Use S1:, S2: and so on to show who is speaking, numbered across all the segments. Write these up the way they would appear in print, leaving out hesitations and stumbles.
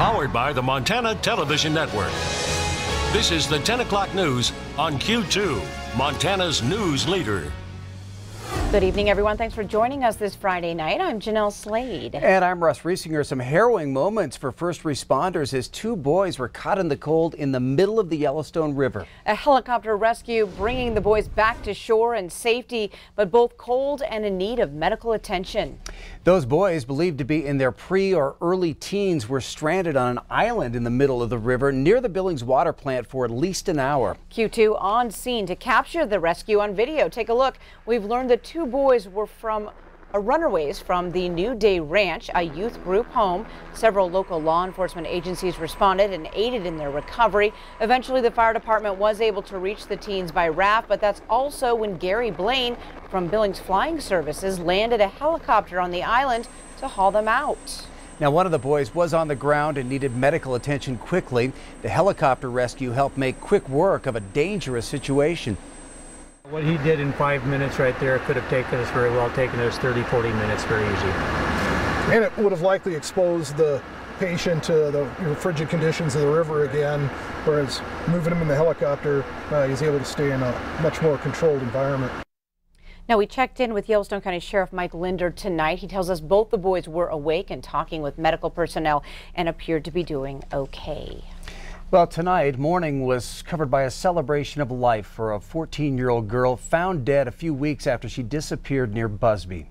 S1: Powered by the Montana Television Network. This is the 10 o'clock news on Q2, Montana's news leader.
S2: Good evening, everyone. Thanks for joining us this Friday night. I'm Jeanelle Slade.
S3: And I'm Russ Riesinger. Some harrowing moments for first responders as two boys were caught in the cold in the middle of the Yellowstone River.
S2: A helicopter rescue bringing the boys back to shore and safety, but both cold and in need of medical attention.
S3: Those boys, believed to be in their pre or early teens, were stranded on an island in the middle of the river near the Billings water plant for at least an hour.
S2: Q2 on scene to capture the rescue on video. Take a look. We've learned the two boys were runaways from the New Day Ranch, a youth group home. Several local law enforcement agencies responded and aided in their recovery. Eventually, the fire department was able to reach the teens by raft, but that's also when Gary Blaine from Billings Flying Services landed a helicopter on the island to haul them out.
S3: Now, one of the boys was on the ground and needed medical attention quickly. The helicopter rescue helped make quick work of a dangerous situation.
S4: What he did in 5 minutes right there could have taken us 30, 40 minutes very easy.
S5: And it would have likely exposed the patient to the frigid conditions of the river again, whereas moving him in the helicopter, he's able to stay in a much more controlled environment.
S2: Now, we checked in with Yellowstone County Sheriff Mike Linder tonight. He tells us both the boys were awake and talking with medical personnel and appeared to be doing okay.
S3: Well, tonight, morning was covered by a celebration of life for a 14-year-old girl found dead a few weeks after she disappeared near Busby.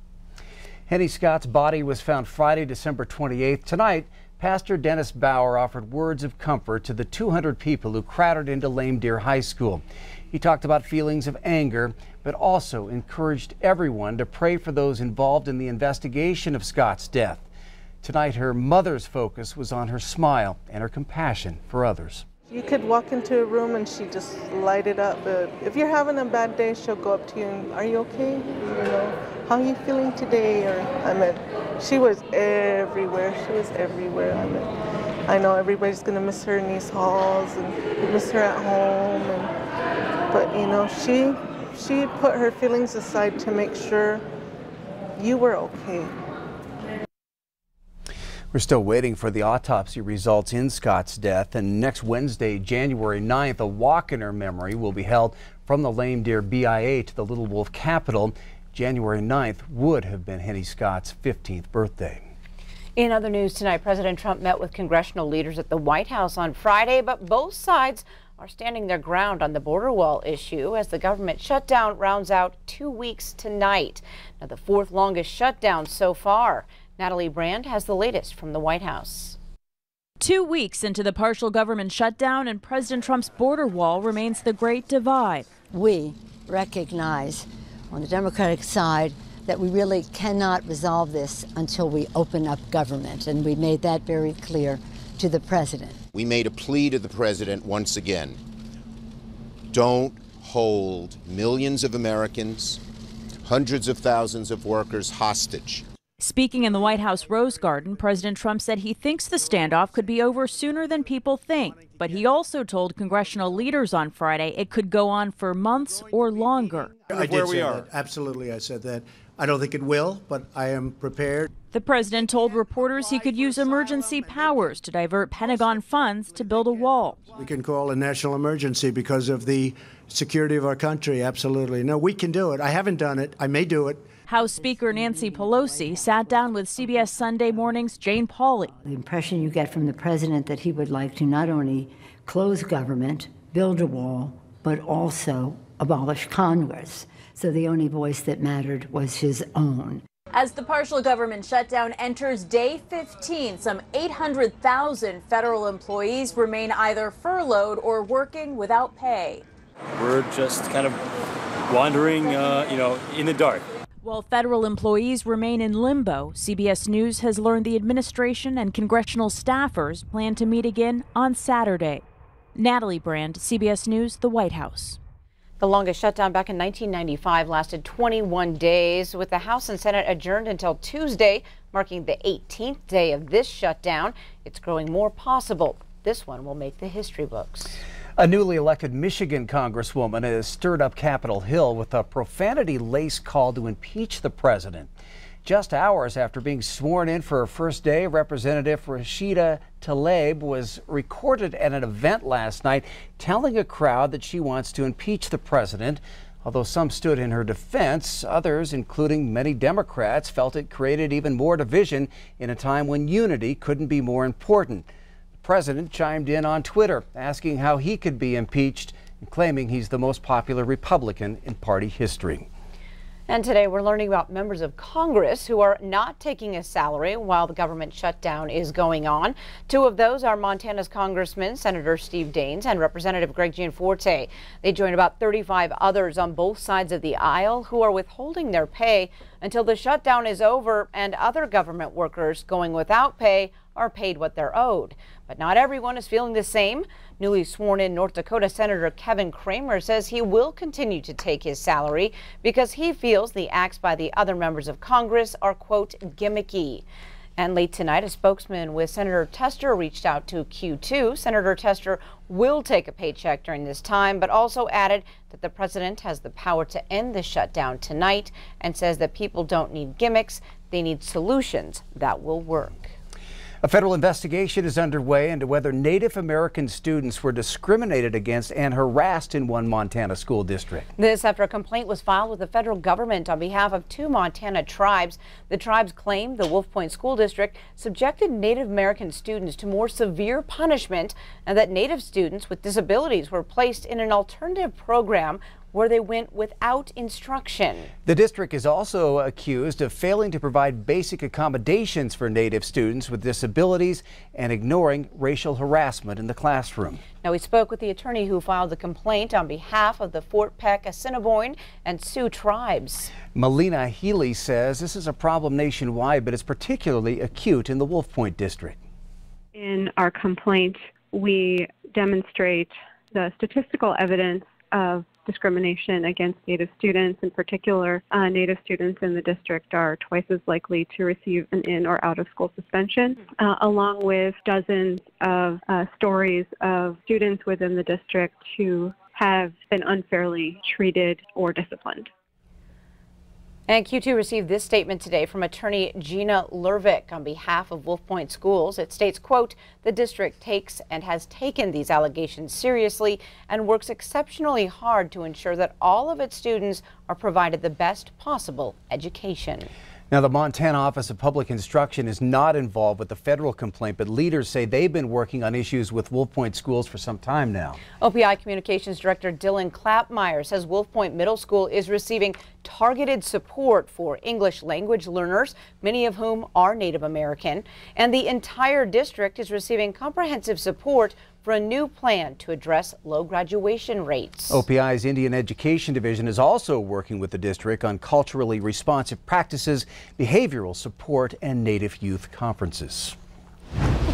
S3: Henny Scott's body was found Friday, December 28th. Tonight, Pastor Dennis Bauer offered words of comfort to the 200 people who crowded into Lame Deer High School. He talked about feelings of anger, but also encouraged everyone to pray for those involved in the investigation of Scott's death. Tonight, her mother's focus was on her smile and her compassion for others.
S6: You could walk into a room and she just light it up. But if you're having a bad day, she'll go up to you and, "Are you okay? You know, how are you feeling today?" Or she was everywhere. She was everywhere. I know everybody's gonna miss her in these halls and miss her at home. But you know, she put her feelings aside to make sure you were okay.
S3: We're still waiting for the autopsy results in Scott's death, and next Wednesday, January 9th, a walk in her memory will be held from the Lame Deer BIA to the Little Wolf Capitol. January 9th would have been Henny Scott's 15th birthday.
S2: In other news tonight, President Trump met with congressional leaders at the White House on Friday, but both sides are standing their ground on the border wall issue as the government shutdown rounds out 2 weeks tonight. Now, the fourth longest shutdown so far. Natalie Brand has the latest from the White House.
S7: 2 weeks into the partial government shutdown, and President Trump's border wall remains the great divide.
S8: We recognize on the Democratic side that we really cannot resolve this until we open up government, and we made that very clear to the president.
S9: We made a plea to the president once again. Don't hold millions of Americans, hundreds of thousands of workers hostage.
S7: Speaking in the White House Rose Garden, President Trump said he thinks the standoff could be over sooner than people think. But he also told congressional leaders on Friday it could go on for months or longer.
S10: I did say that. Absolutely, I said that. I don't think it will, but I am prepared.
S7: The president told reporters he could use emergency powers to divert Pentagon funds to build a wall.
S10: We can call a national emergency because of the security of our country. Absolutely. No, we can do it. I haven't done it. I may do it.
S7: House Speaker Nancy Pelosi sat down with CBS Sunday Morning's Jane Pauley.
S8: The impression you get from the president that he would like to not only close government, build a wall, but also abolish Congress. So the only voice that mattered was his own.
S7: As the partial government shutdown enters day 15, some 800,000 federal employees remain either furloughed or working without pay.
S11: We're just kind of wandering, in the dark.
S7: While federal employees remain in limbo, CBS News has learned the administration and congressional staffers plan to meet again on Saturday. Natalie Brand, CBS News, the White House.
S2: The longest shutdown back in 1995 lasted 21 days, with the House and Senate adjourned until Tuesday, marking the 18th day of this shutdown. It's growing more possible. This one will make the history books.
S3: A newly elected Michigan congresswoman has stirred up Capitol Hill with a profanity-laced call to impeach the president. Just hours after being sworn in for her first day, Representative Rashida Tlaib was recorded at an event last night telling a crowd that she wants to impeach the president. Although some stood in her defense, others, including many Democrats, felt it created even more division in a time when unity couldn't be more important. The president chimed in on Twitter, asking how he could be impeached and claiming he's the most popular Republican in party history.
S2: And today we're learning about members of Congress who are not taking a salary while the government shutdown is going on. Two of those are Montana's Congressman Senator Steve Daines and Representative Greg Gianforte. They join about 35 others on both sides of the aisle who are withholding their pay until the shutdown is over, and other government workers going without pay are paid what they're owed. But not everyone is feeling the same. Newly sworn in North Dakota Senator Kevin Cramer says he will continue to take his salary because he feels the acts by the other members of Congress are, quote, gimmicky. And late tonight, a spokesman with Senator Tester reached out to Q2. Senator Tester will take a paycheck during this time, but also added that the president has the power to end the shutdown tonight and says that people don't need gimmicks, they need solutions that will work.
S3: A federal investigation is underway into whether Native American students were discriminated against and harassed in one Montana school district.
S2: This after a complaint was filed with the federal government on behalf of two Montana tribes. The tribes claim the Wolf Point School District subjected Native American students to more severe punishment and that Native students with disabilities were placed in an alternative program where they went without instruction.
S3: The district is also accused of failing to provide basic accommodations for Native students with disabilities and ignoring racial harassment in the classroom.
S2: Now, we spoke with the attorney who filed the complaint on behalf of the Fort Peck, Assiniboine, and Sioux tribes.
S3: Melina Healy says this is a problem nationwide, but it's particularly acute in the Wolf Point district.
S12: In our complaint, we demonstrate the statistical evidence of discrimination against Native students. In particular, Native students in the district are twice as likely to receive an in or out of school suspension, along with dozens of stories of students within the district who have been unfairly treated or disciplined.
S2: And Q2 received this statement today from attorney Gina Lervick on behalf of Wolf Point Schools. It states, quote, the district takes and has taken these allegations seriously and works exceptionally hard to ensure that all of its students are provided the best possible education.
S3: Now, the Montana Office of Public Instruction is not involved with the federal complaint, but leaders say they've been working on issues with Wolf Point schools for some time now.
S2: OPI Communications Director Dylan Clapmeyer says Wolf Point Middle School is receiving targeted support for English language learners, many of whom are Native American, and the entire district is receiving comprehensive support for a new plan to address low graduation rates.
S3: OPI's Indian Education Division is also working with the district on culturally responsive practices, behavioral support, and Native youth conferences.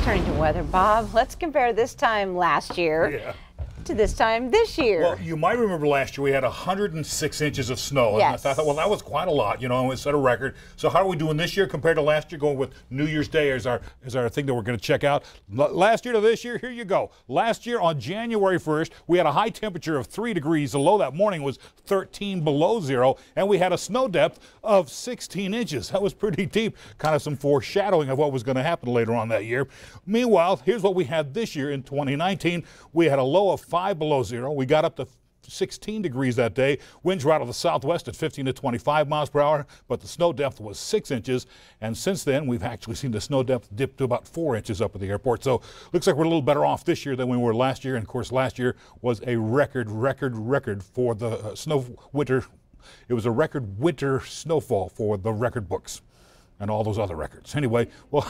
S2: Turning to weather, Bob, let's compare this time last year to this time this year.
S13: Well, you might remember last year we had 106 inches of snow.
S2: Yes.
S13: And I thought, well, that was quite a lot, you know, and it set a record. So how are we doing this year compared to last year? Going with New Year's Day as our thing that we're going to check out. Last year to this year, here you go. Last year on January 1st, we had a high temperature of 3 degrees. The low that morning was 13 below zero, and we had a snow depth of 16 inches. That was pretty deep, kind of some foreshadowing of what was going to happen later on that year. Meanwhile, here's what we had this year in 2019. We had a low of 5 below zero. We got up to 16 degrees that day. Winds were out of the southwest at 15 to 25 miles per hour, but the snow depth was 6 inches. And since then, we've actually seen the snow depth dip to about 4 inches up at the airport. So looks like we're a little better off this year than we were last year. And of course, last year was a record for the snow winter. It was a record winter snowfall for the record books and all those other records. Anyway, well,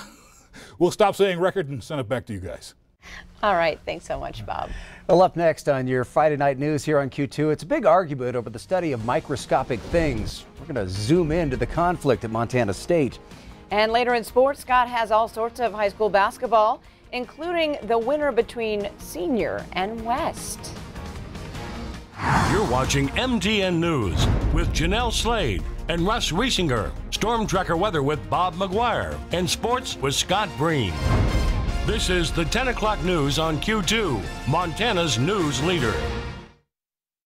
S13: we'll stop saying record and send it back to you guys.
S2: All right. Thanks so much, Bob.
S3: Well, up next on your Friday night news here on Q2, it's a big argument over the study of microscopic things. We're going to zoom into the conflict at Montana State.
S2: And later in sports, Scott has all sorts of high school basketball, including the winner between Senior and West.
S1: You're watching MTN News with Jeanelle Slade and Russ Riesinger. Storm Tracker weather with Bob McGuire. And sports with Scott Breen. This is the 10 o'clock news on Q2, Montana's news leader.